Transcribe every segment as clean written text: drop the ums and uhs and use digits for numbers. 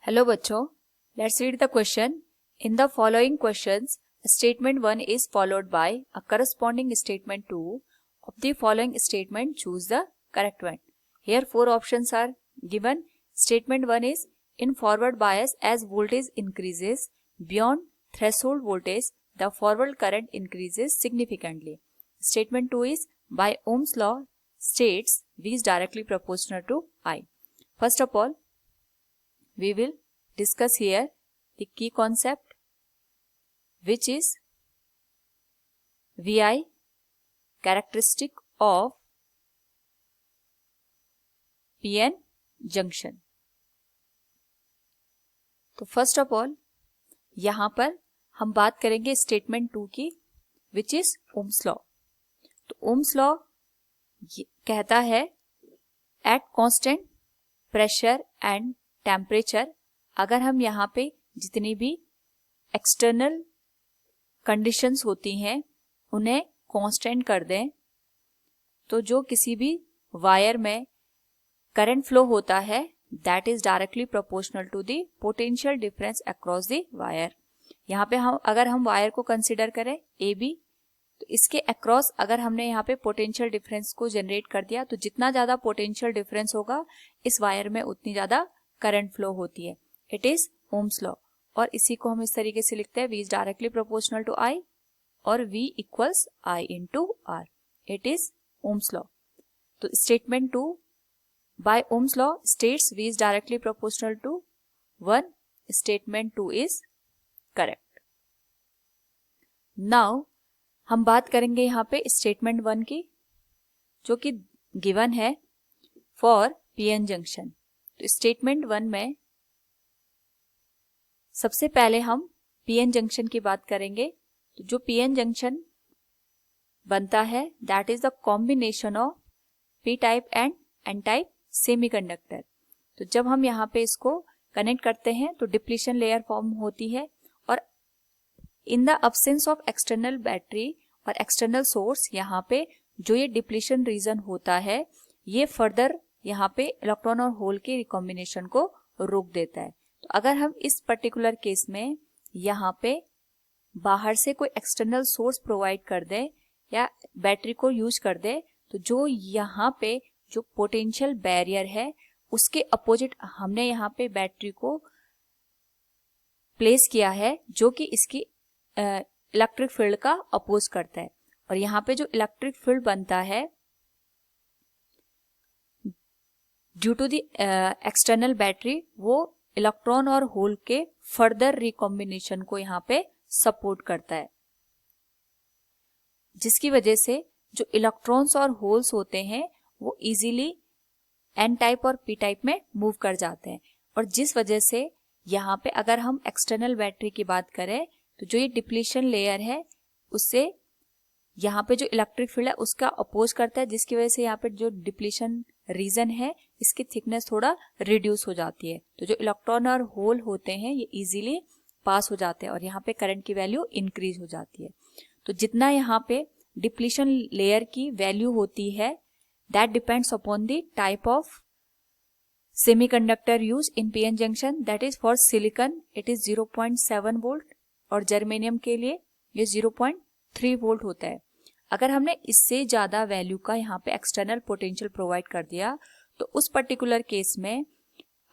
Hello बच्चों, let's read the question. In the following questions, statement 1 is followed by a corresponding statement 2. Of the following statement, choose the correct one. Here 4 options are given. Statement 1 is in forward bias as voltage increases beyond threshold voltage, the forward current increases significantly. Statement 2 is by Ohm's law states V is directly proportional to I. First of all, we will discuss here the key concept, which is VI, characteristic of PN junction. तो first of all यहां पर हम बात करेंगे statement 2 की, which is Ohm's law. तो Ohm's law कहता है at constant pressure and temperature, अगर हम यहाँ पे जितनी भी एक्सटर्नल कंडीशंस होती हैं उन्हें कांस्टेंट कर दें, तो जो किसी भी वायर में करंट फ्लो होता है that is directly proportional to the potential difference across the wire. यहाँ पे अगर हम वायर को कंसिडर करें ए बी, तो इसके अक्रॉस अगर हमने यहाँ पे पोटेंशियल डिफरेंस को जनरेट कर दिया, तो जितना ज्यादा पोटेंशियल डिफरेंस होगा इस वायर में उतनी ज्यादा करंट फ्लो होती है. It is Ohm's law. और इसी को हम इस तरीके से लिखते हैं, V is directly proportional to I और V equals I into R. It is Ohm's law. तो statement 2 by Ohm's law states V is directly proportional to 1. Statement 2 is correct. Now हम बात करेंगे यहाँ पे स्टेटमेंट 1 की, जो कि गिवन है फॉर PN जंक्शन. तो स्टेटमेंट 1 में सबसे पहले हम PN जंक्शन की बात करेंगे. तो जो PN जंक्शन बनता है that is the combination of P type and N type semiconductor. तो जब हम यहाँ पे इसको कनेक्ट करते हैं तो डिप्लीशन लेयर फॉर्म होती है, और in the absence of external battery और एक्सटर्नल सोर्स यहाँ पे जो ये डिप्लीशन रीजन होता है ये फर्दर यहाँ पे इलेक्ट्रॉन और होल के रिकॉम्बिनेशन को रोक देता है. तो अगर हम इस पर्टिकुलर केस में यहाँ पे बाहर से कोई एक्सटर्नल सोर्स प्रोवाइड कर दे या बैटरी को यूज कर दे, तो जो यहाँ पे जो पोटेंशियल बैरियर है उसके अपोजिट हमने यहाँ पे बैटरी को प्लेस किया है, जो कि इसकी इलेक्ट्रिक फील्ड का अपोज करता है. और यहाँ पे जो इलेक्ट्रिक फील्ड बनता है due to the external battery, वो इलेक्ट्रॉन और होल के फर्दर रिकॉम्बिनेशन को यहाँ पे सपोर्ट करता है, जिसकी वजह से जो इलेक्ट्रॉन्स और होल्स होते हैं वो इजीली N टाइप और P टाइप में मूव कर जाते हैं. और जिस वजह से यहाँ पे अगर हम एक्सटर्नल बैटरी की बात करें तो जो ये डिप्लीशन लेयर है उससे यहाँ पे जो इलेक्ट्रिक फील्ड है उसका अपोज करता है, जिसकी वजह से यहाँ पे जो डिप्लीशन रीजन है इसकी थिकनेस थोड़ा रिड्यूस हो जाती है. तो जो इलेक्ट्रॉन और होल होते हैं ये इजीली पास हो जाते हैं और यहाँ पे करंट की वैल्यू इंक्रीज हो जाती है. तो जितना यहाँ पे डिप्लीशन लेयर की वैल्यू होती है that depends upon the type of semiconductor use in PN junction. That is for silicon it is 0.7 volt और जर्मेनियम के लिए ये 0.3 वोल्ट होता है. अगर हमने इससे ज्यादा वैल्यू का यहाँ पे एक्सटर्नल पोटेंशियल प्रोवाइड कर दिया तो उस पर्टिकुलर केस में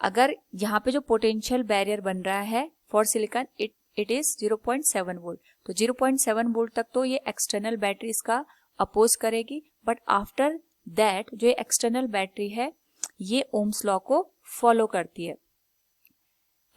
अगर यहाँ पे जो पोटेंशियल बैरियर बन रहा है for silicon it is 0.7 volt. तो 0.7 वोल्ट तक तो ये एक्सटर्नल बैटरी इसका अपोज करेगी, बट आफ्टर दैट जो एक्सटर्नल बैटरी है ये ओम्स लॉ को फॉलो करती है.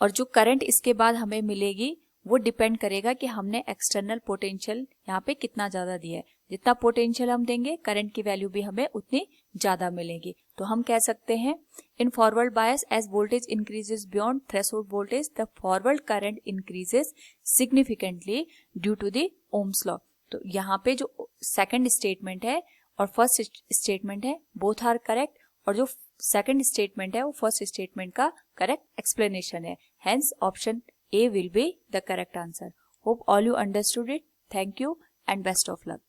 और जो करंट इसके बाद हमें मिलेगी वो डिपेंड करेगा कि हमने एक्सटर्नल पोटेंशियल यहाँ पे कितना ज्यादा दिया है. जितना पोटेंशियल हम देंगे करंट की वैल्यू भी हमें उतनी ज्यादा मिलेगी. तो हम कह सकते हैं in forward bias as voltage increases beyond threshold voltage the forward current increases significantly due to the Ohm's law. तो यहाँ पे जो सेकंड स्टेटमेंट है और फर्स्ट स्टेटमेंट है बोथ आर करेक्ट, और जो सेकंड स्टेटमेंट है वो फर्स्ट स्टेटमेंट का करेक्ट एक्सप्लेनेशन है. Hence option A will be the correct answer. Hope all you understood it. Thank you and best of luck.